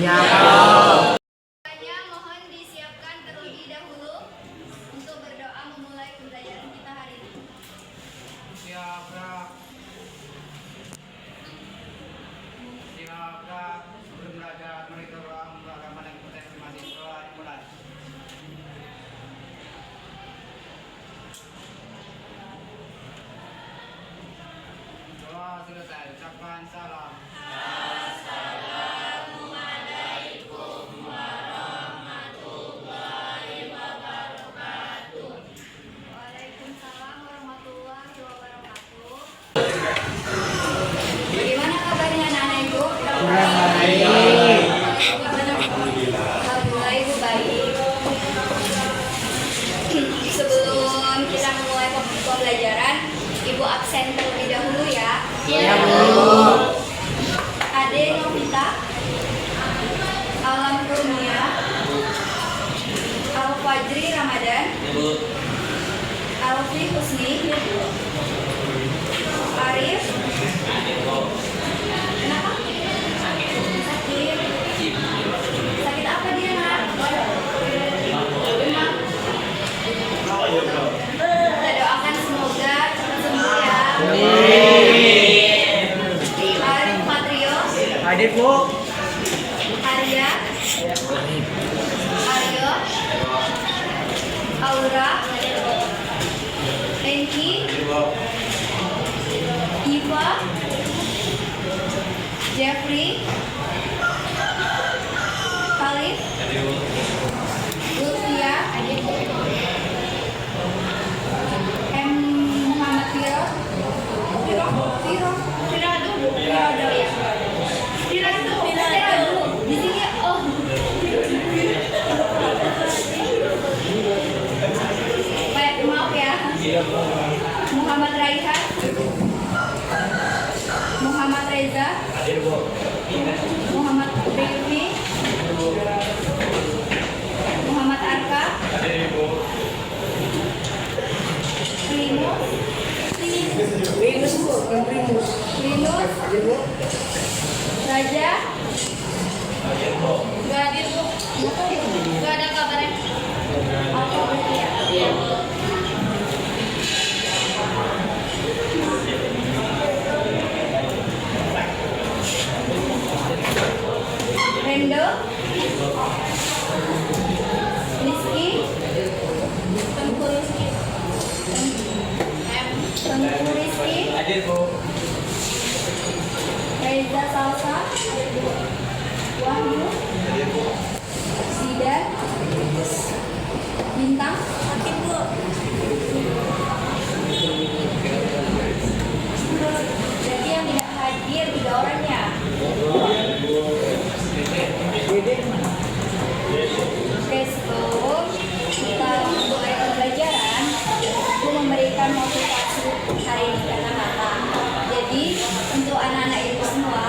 Hanya mohon disiapkan terlebih dahulu untuk berdoa memulai pembelajaran kita hari ini. Siap, Kak. Sebelum belajar, mari doa agama dan potensi mahasiswa dimulai. Doa selesai, ucapkan salam. Waalaikumsalam warahmatullahi wabarakatuh. Bagaimana kabarnya anak-anak Ibu? Alhamdulillah Ibu baik. Sebelum kita memulai pembelajaran, Ibu absen terlebih dahulu ya. Iya, Bu. Ade Novita, Alam Kurnia, Al Fajri Ramadan, Alfi Husni, Arif. Kenapa? Sakit. Sakit apa dia, Nak? Demam. Kita doakan semoga cepat sembuh ya. Arif Patrio, Hadir, Bu. Arya, Aryo, Aura, Enki, Iva, Jeffrey, Khalif, Lutfia, M. Muhammad Firo, Firado ya. Firado. Di sini oh. Maaf ya. Muhammad Raihan, Muhammad Reza, Muhammad Rifni, Muhammad Arka, Linus, Raja, nggak hadir Bu, nggak ada kabarnya. Apa ya? Rendo, Rizky, Tengku Rizky, Tengku Rizky, Hadir, Bu. Reza Salsa, Wahyu, Zidan, Bintang, sakit Bu. Jadi yang tidak hadir 3 orang ya. Oke, sebelum kita mulai pembelajaran, aku memberikan motivasi hari ini kata-kata. Jadi untuk anak-anak Ibu semua,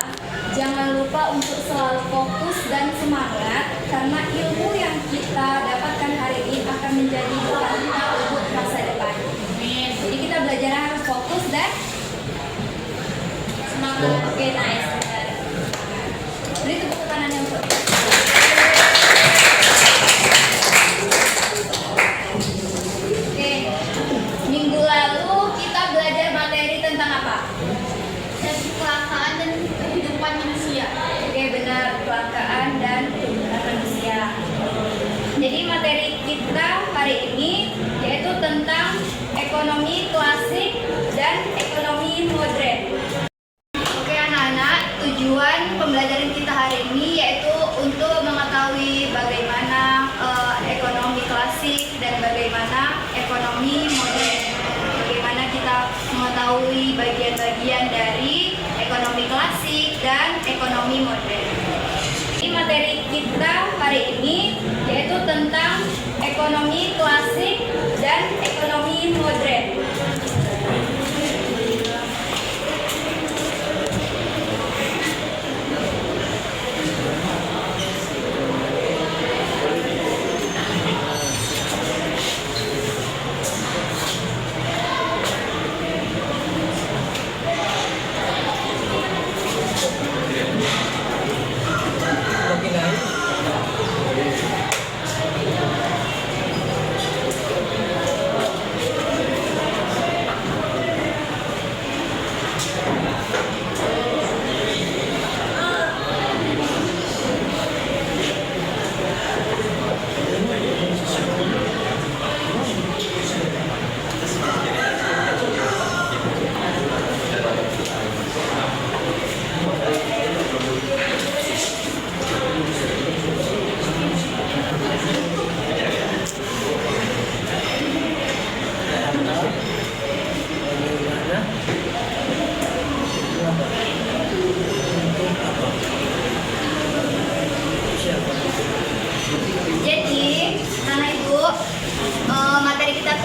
jangan lupa untuk selalu fokus dan semangat karena ilmu yang kita dapatkan hari ini akan menjadi bekal kita untuk masa depan. Jadi kita belajar harus fokus dan semangat. Oke, nice. Beri tepuk tangan yang untuk. Oke, minggu lalu kita belajar materi tentang apa? Kelangkaan dan kehidupan manusia. Oke, benar, kelangkaan dan kehidupan manusia. Jadi materi kita hari ini yaitu tentang ekonomi klasik dan ekonomi modern. Oke anak-anak, tujuan pembelajaran kita hari ini yaitu untuk mengetahui bagaimana ekonomi klasik dan bagaimana ekonomi modern. Bagaimana kita mengetahui bagian-bagian dari ekonomi klasik dan ekonomi modern. Ini materi kita hari ini yaitu tentang ekonomi klasik dan ekonomi modern.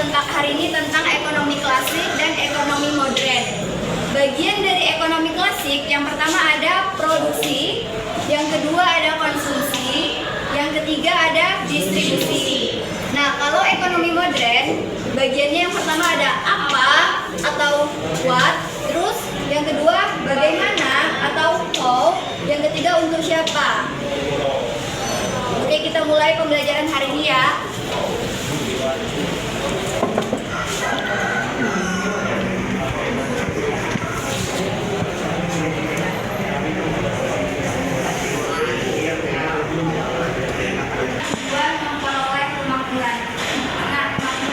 tentang hari ini tentang ekonomi klasik dan ekonomi modern. Bagian dari ekonomi klasik yang pertama ada produksi, yang kedua ada konsumsi, yang ketiga ada distribusi. Nah, kalau ekonomi modern, bagiannya yang pertama ada apa atau what, terus yang kedua bagaimana atau how, yang ketiga untuk siapa. Oke, kita mulai pembelajaran hari ini ya. Memperoleh kemakmuran. Nah, kemakmuran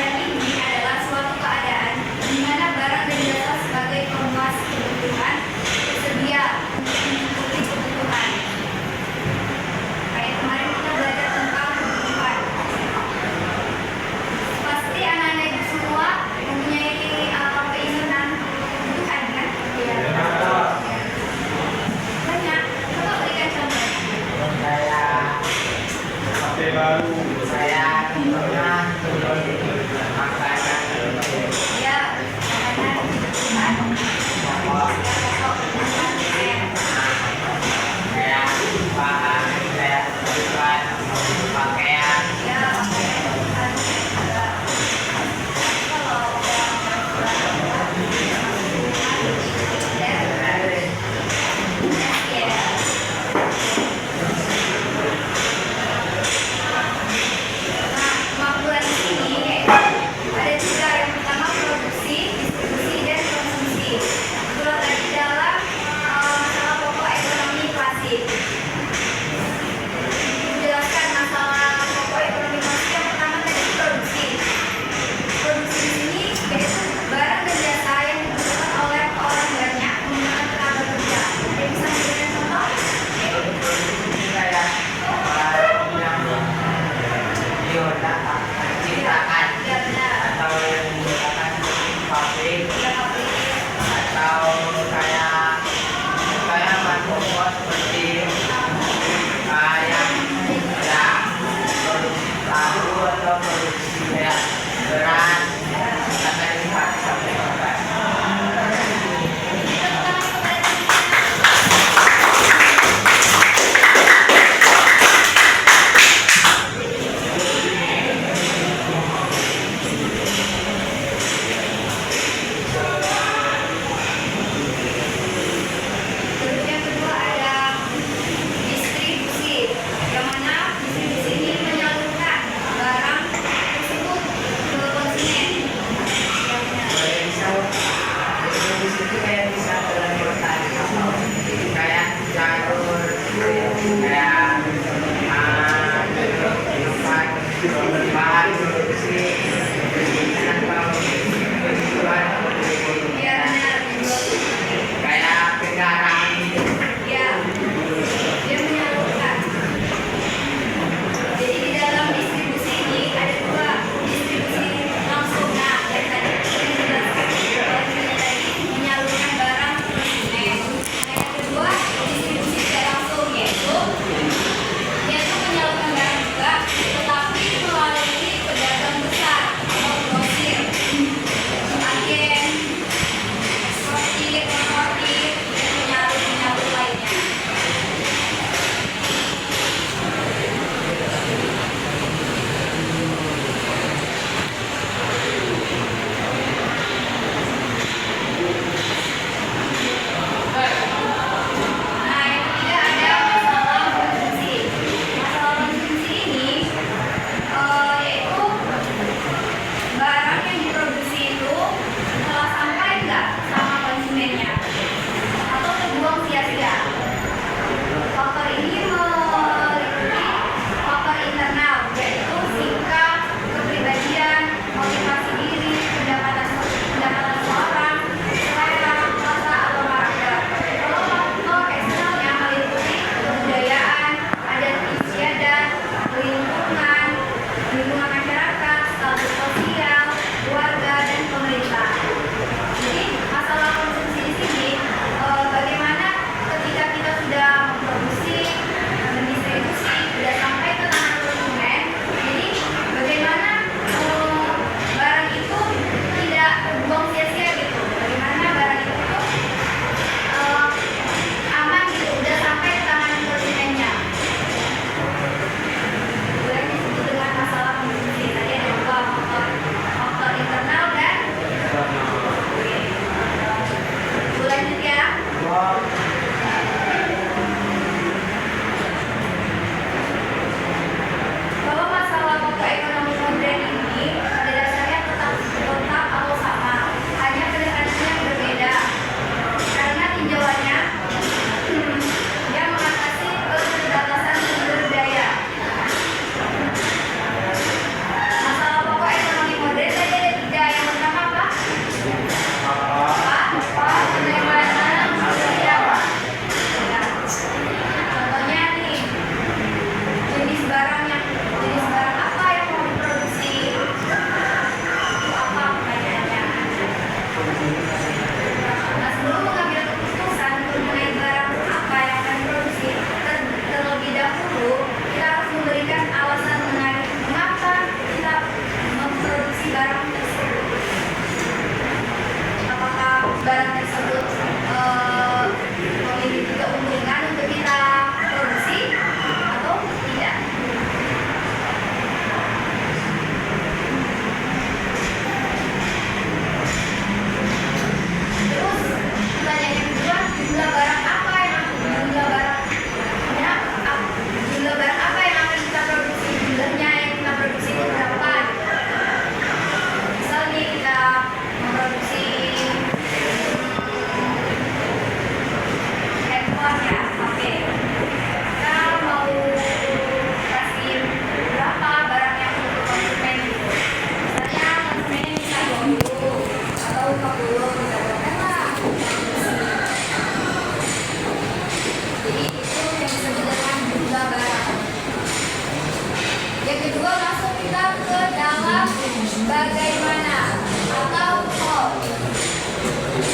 bagaimana atau how.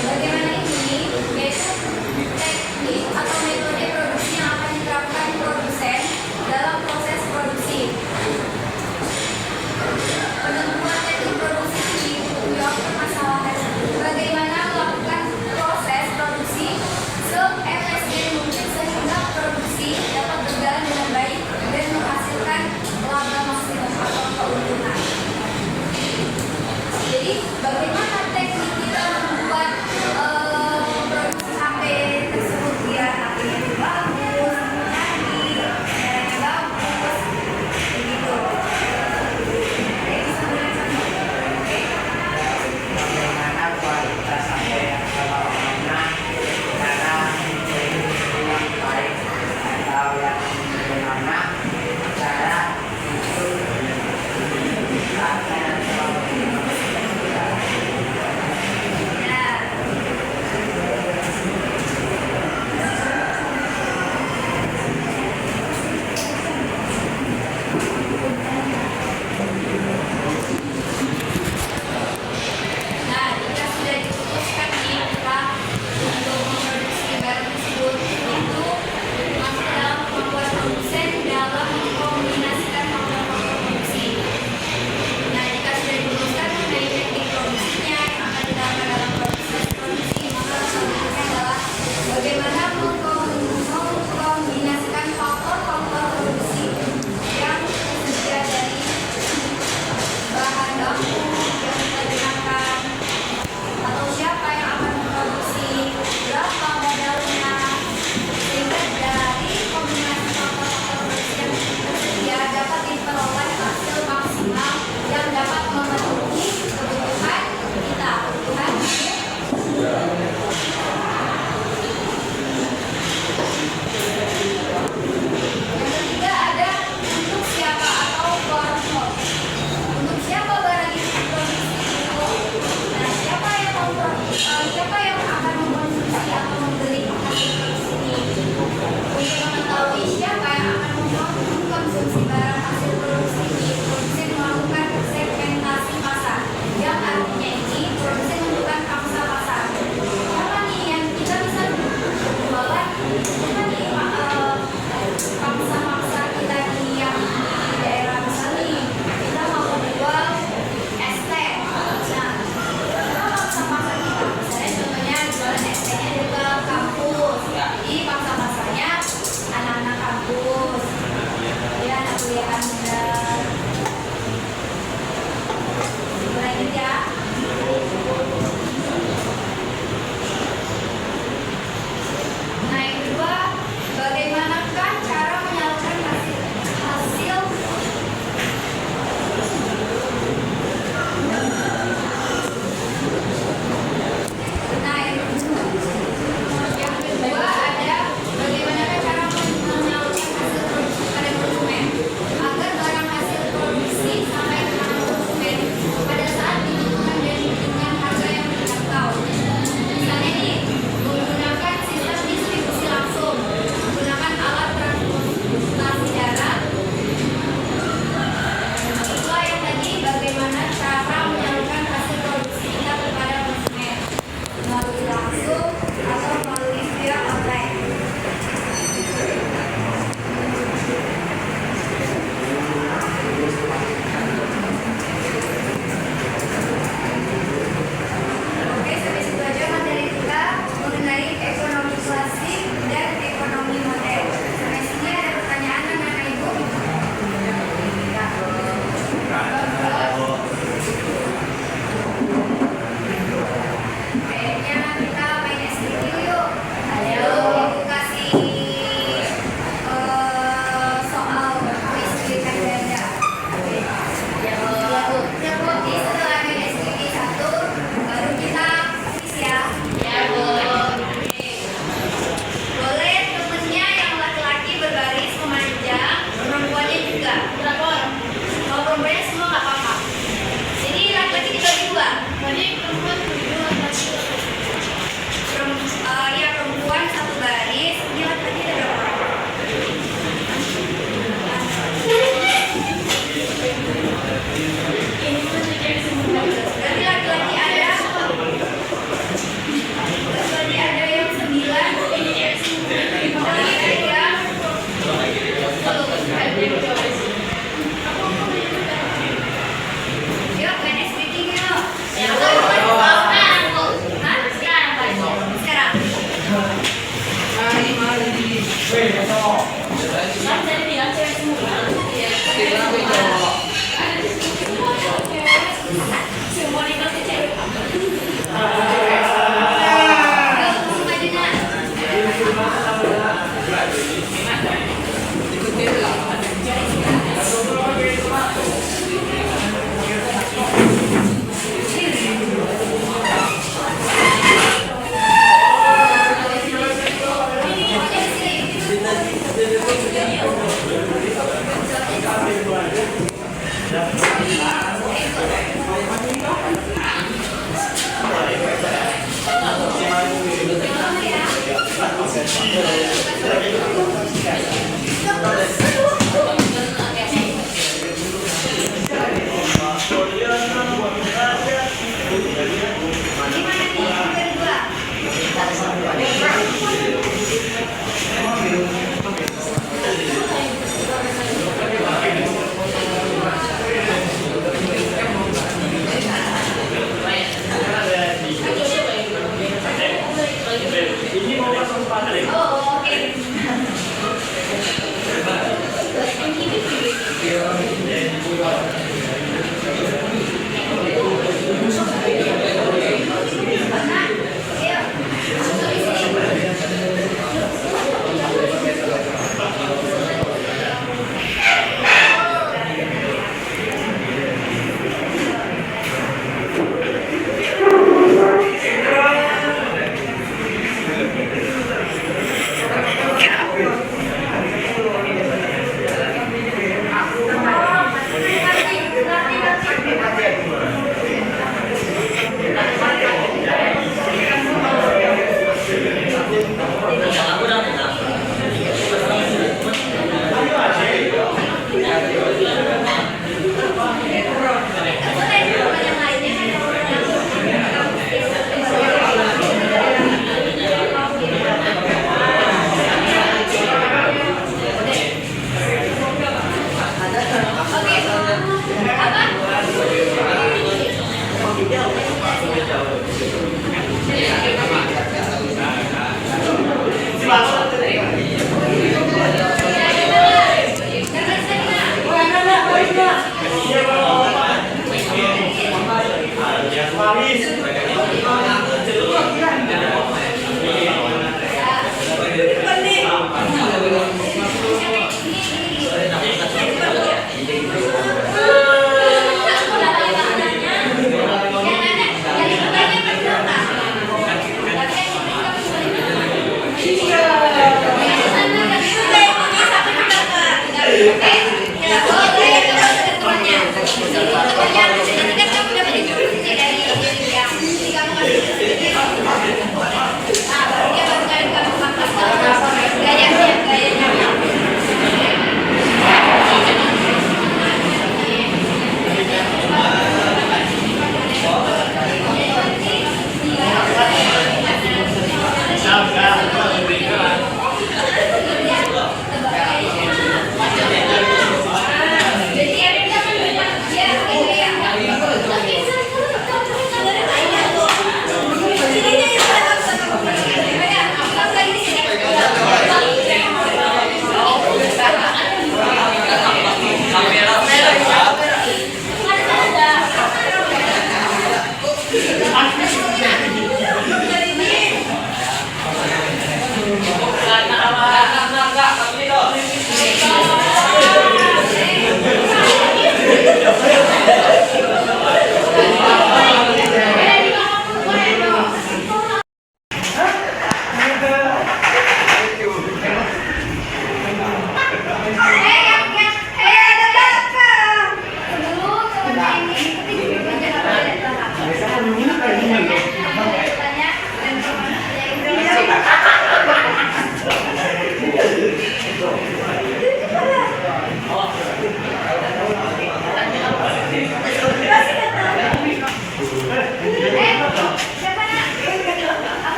Bagaimana ini yaitu teknik atau metode produksi yang akan diterapkan produsen dalam proses produksi. Penentuan teknik produksi ini menjawab permasalahan bagaimana melakukan proses produksi se-efisien mungkin sehingga produksi dapat berjalan dengan baik dan menghasilkan laba maksimum atau keuntungan.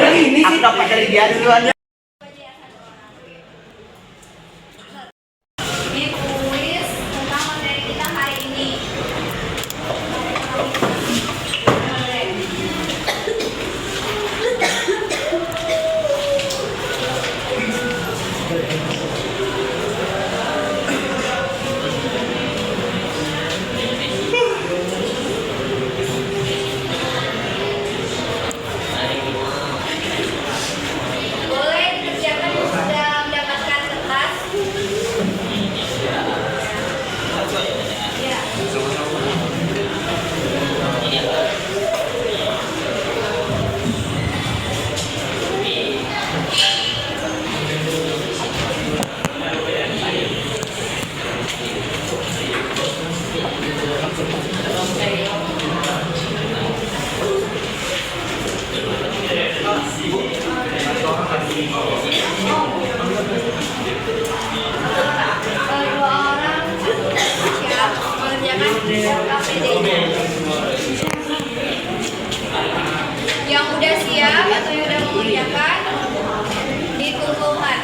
Ini sih dapat dari dia duluan. Ini kuis tentang materi kita hari ini. Boleh dikerjakan sudah mendapatkan kertas. Ya. Dua orang siap mengerjakan KPD-nya. Yang udah siap atau yang udah mengerjakan dikumpulkan.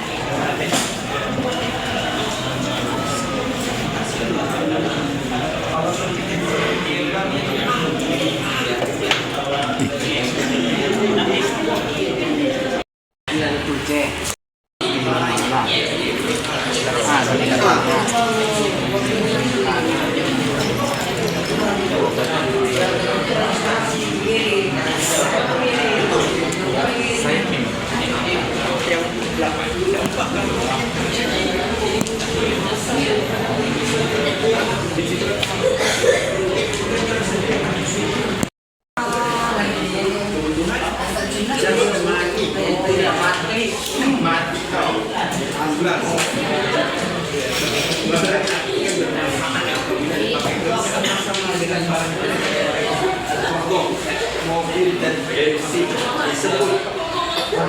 Mobil dan bensin disebut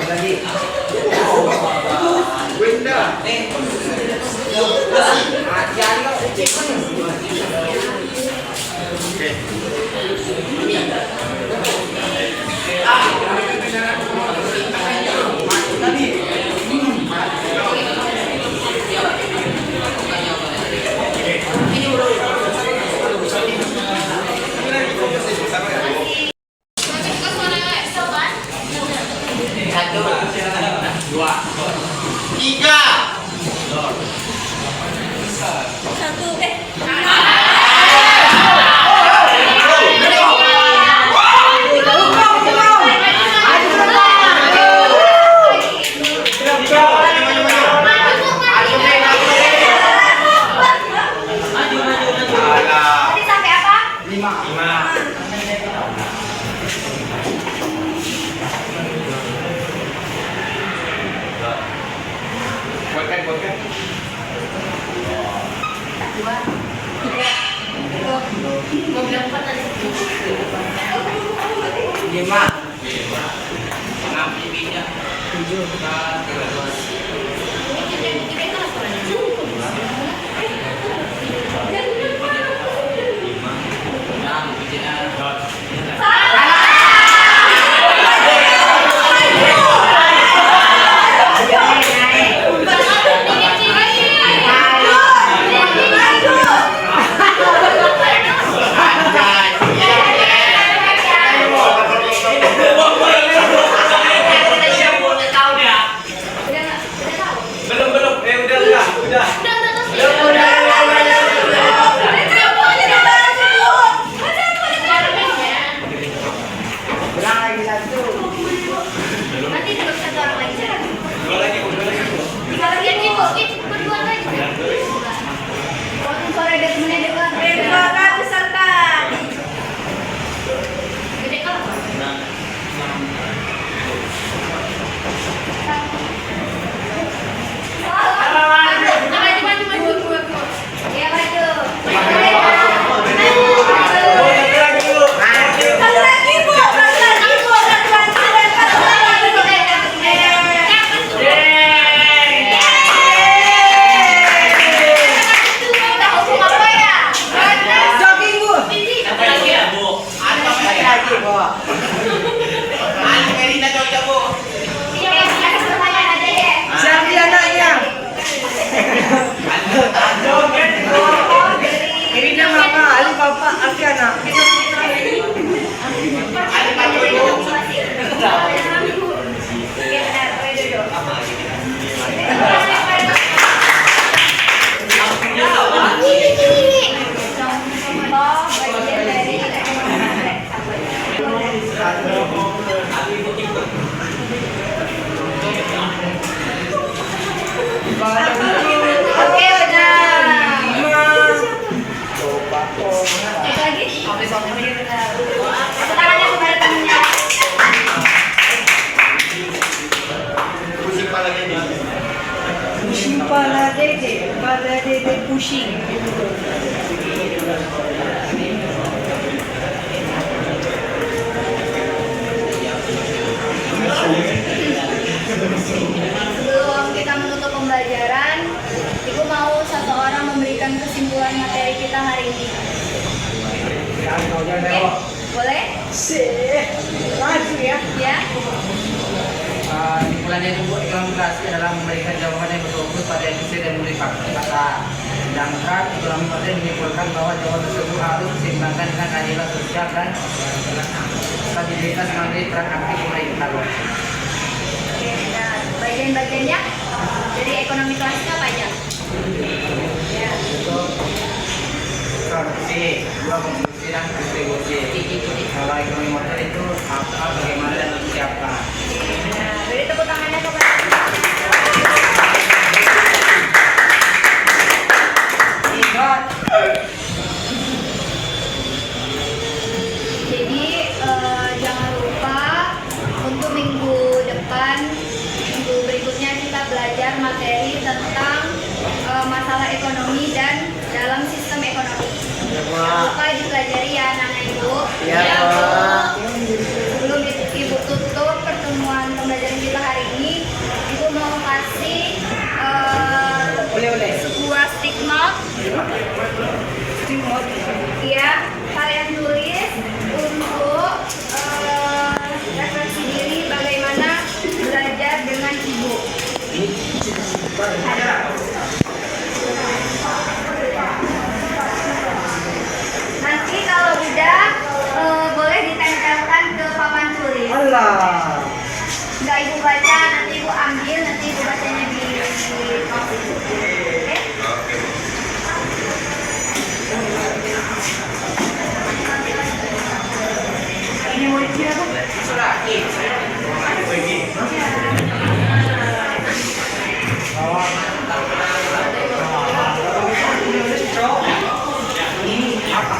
lagi. Winda. Tadi sampai apa? 5. Buatkan. Gua bilang 4 tadi. 5. 6 pipinya. 7. kepala dede pusing. Sebelum kita menutup pembelajaran, Ibu mau satu orang memberikan kesimpulan materi kita hari ini. Oke, boleh? Langsung ya. Ya. Kesimpulannya itu ekonomi klasik adalah memberikan jawaban yang betul-betul pada efisien dan memberi fakta. Sedangkan ekonomi modern menyimpulkan bahwa jawaban tersebut harus diseimbangkan dengan keadilan sosial dan stabilitas melalui peran aktif pemerintah. Oke, nah bagian-bagiannya dari ekonomi klasik apa aja? Ya. Produksi, dua konsumsi dan distribusi. Kalau ekonomi modern itu apa, bagaimana dan untuk siapa. Nah, beri tepuk tangannya kepada Jadi jangan lupa untuk minggu depan, minggu berikutnya kita belajar materi tentang masalah ekonomi dan dalam sistem ekonomi. Jangan lupa dipelajari ya anak-anak Ibu. Ya, Pak. Sebelum Ibu tutup pertemuan pembelajaran kita hari ini, Ibu mau kasih sebuah stigma. Ya, kalian tulis untuk refleksi diri bagaimana belajar dengan Ibu. Nanti kalau udah boleh ditempelkan ke papan tulis. Allah. Nggak Ibu baca, nanti Ibu ambil, nanti Ibu bacanya di Oke? Ini muridnya apa?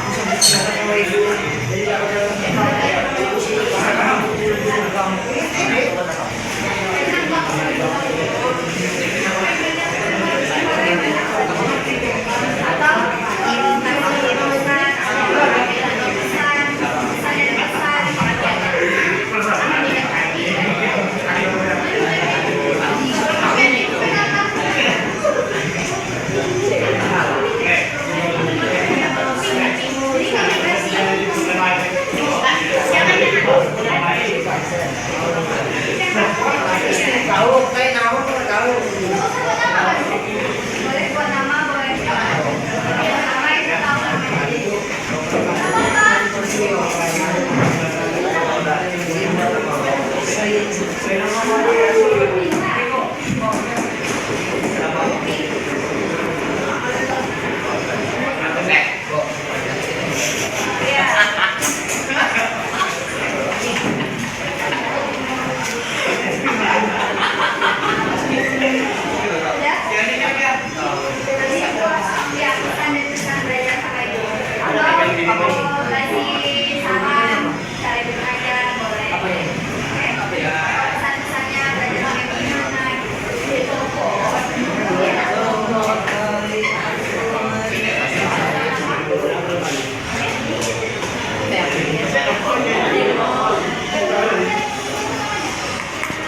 Boleh buat nama, boleh nama itu tahu kasih saran cara belajar boleh. Pesan-pesannya belajar bagaimana gitu.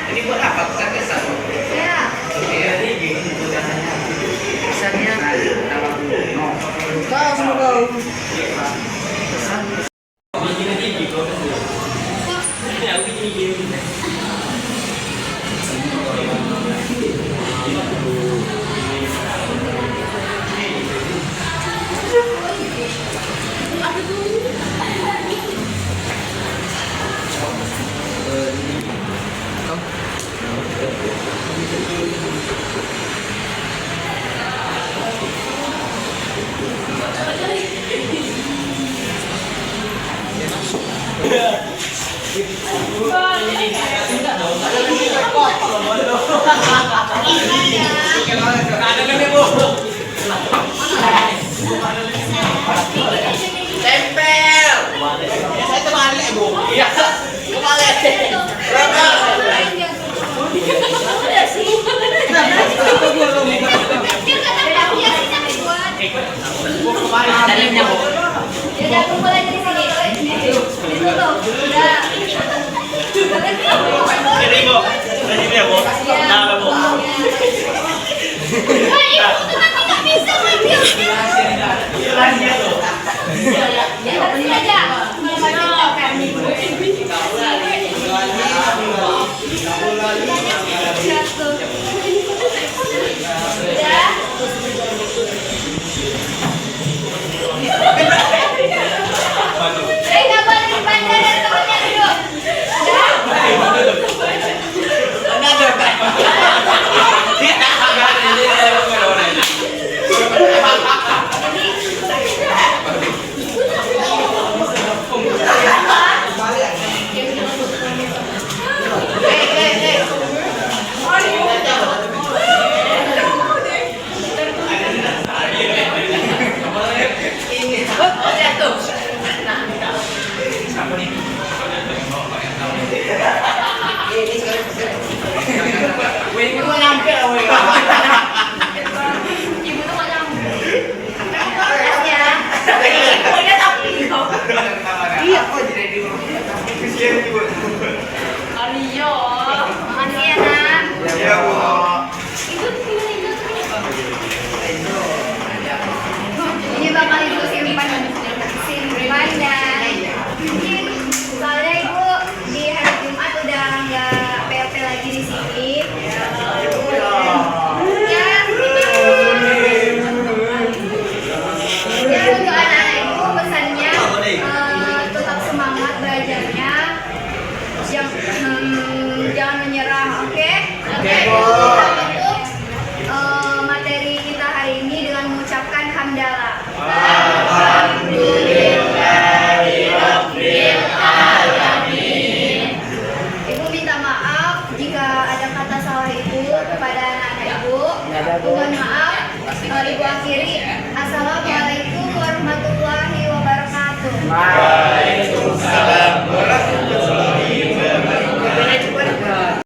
Ini buat apa? Kesan-kesan. Ya. Kesannya Tahu semua kau. Tempel. Saya terbalik, Bu. Iya. Terbalik. Berapa? Udah sih. Ya, tapi aja. Kalau masih tak kami. Kamu lagi.